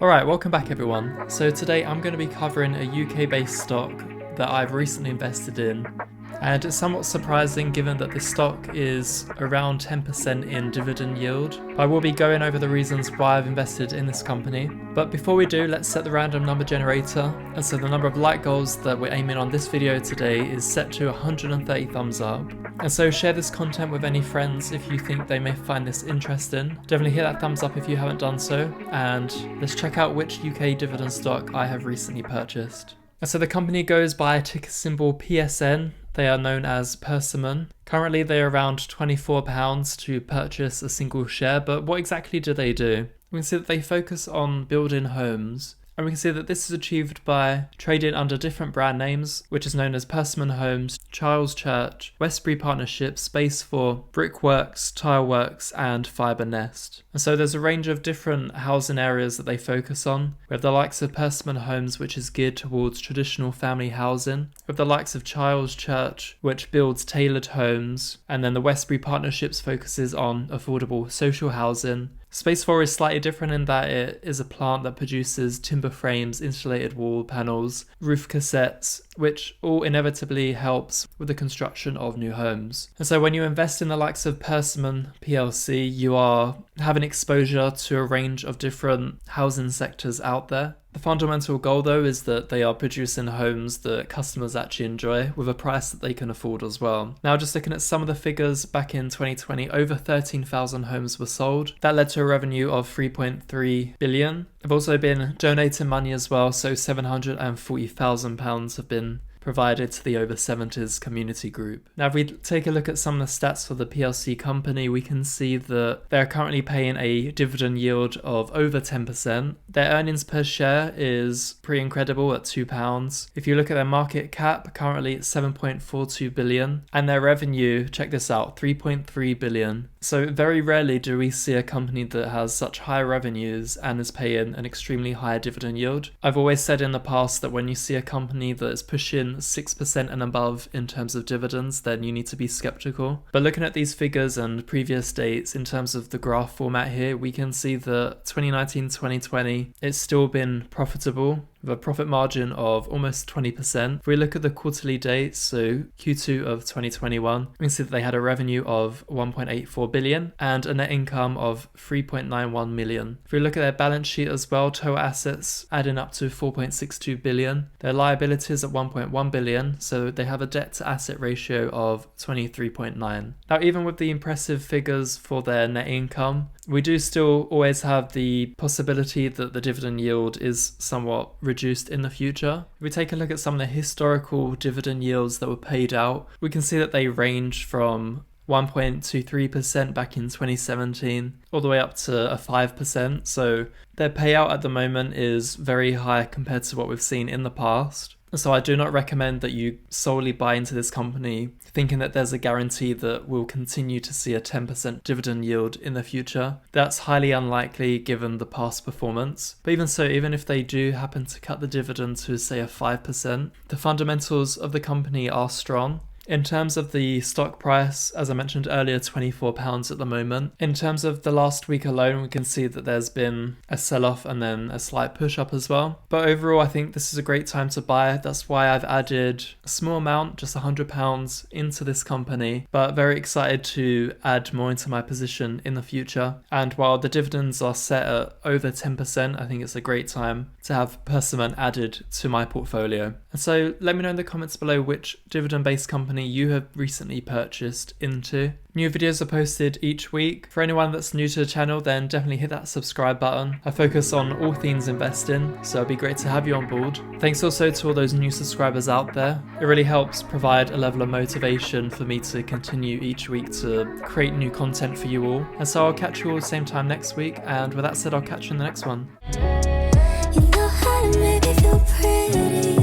Alright, welcome back everyone. So today I'm going to be covering a UK based stock that I've recently invested in, and it's somewhat surprising given that this stock is around 10% in dividend yield. I will be going over the reasons why I've invested in this company, but before we do, let's set the random number generator. And so the number of like goals that we're aiming on this video today is set to 130 thumbs up. And so share this content with any friends if you think they may find this interesting. Definitely hit that thumbs up if you haven't done so, and let's check out which UK dividend stock I have recently purchased. And so the company goes by ticker symbol PSN. They are known as Persimmon. Currently they are around £24 to purchase a single share, but what exactly do they do? We can see that they focus on building homes. And we can see that this is achieved by trading under different brand names, which is known as Persimmon Homes, Charles Church, Westbury Partnership, Space4, Brickworks, Tileworks, and Fibre Nest. And so there's a range of different housing areas that they focus on. We have the likes of Persimmon Homes, which is geared towards traditional family housing. We have the likes of Charles Church, which builds tailored homes. And then the Westbury Partnerships focuses on affordable social housing. Space4 is slightly different in that it is a plant that produces timber frames, insulated wall panels, roof cassettes, which all inevitably helps with the construction of new homes. And so when you invest in the likes of Persimmon PLC, you are having exposure to a range of different housing sectors out there. The fundamental goal though is that they are producing homes that customers actually enjoy with a price that they can afford as well. Now just looking at some of the figures, back in 2020 over 13,000 homes were sold. That led to a revenue of 3.3 billion. They've also been donating money as well, so £740,000 have been provided to the over 70s community group. Now if we take a look at some of the stats for the PLC company, we can see that they're currently paying a dividend yield of over 10%. Their earnings per share is pretty incredible at £2. If you look at their market cap, currently it's 7.42 billion, and their revenue, check this out, 3.3 billion. So very rarely do we see a company that has such high revenues and is paying an extremely high dividend yield. I've always said in the past that when you see a company that is pushing 6% and above in terms of dividends, then you need to be skeptical. But looking at these figures and previous dates in terms of the graph format here, we can see that 2019-2020, it's still been profitable, with a profit margin of almost 20%. If we look at the quarterly dates, so Q2 of 2021, we can see that they had a revenue of 1.84 billion and a net income of 3.91 million. If we look at their balance sheet as well, total assets adding up to 4.62 billion. Their liabilities at 1.1 billion, so they have a debt to asset ratio of 23.9. Now even with the impressive figures for their net income, we do still always have the possibility that the dividend yield is somewhat reduced in the future. If we take a look at some of the historical dividend yields that were paid out, we can see that they range from 1.23% back in 2017 all the way up to a 5%. So their payout at the moment is very high compared to what we've seen in the past. So I do not recommend that you solely buy into this company thinking that there's a guarantee that we'll continue to see a 10% dividend yield in the future. That's highly unlikely given the past performance. But even so, even if they do happen to cut the dividend to say a 5%, the fundamentals of the company are strong. In terms of the stock price, as I mentioned earlier, £24 at the moment. In terms of the last week alone, we can see that there's been a sell-off and then a slight push-up as well. But overall, I think this is a great time to buy. That's why I've added a small amount, just £100 into this company, but very excited to add more into my position in the future. And while the dividends are set at over 10%, I think it's a great time to have Persimmon added to my portfolio. And so let me know in the comments below which dividend-based company you have recently purchased into. New videos are posted each week. For anyone that's new to the channel, then definitely hit that subscribe button. I focus on all things investing, so it'd be great to have you on board. Thanks also to all those new subscribers out there. It really helps provide a level of motivation for me to continue each week to create new content for you all. And so I'll catch you all the same time next week, and with that said, I'll catch you in the next one. You know how to make me feel pretty.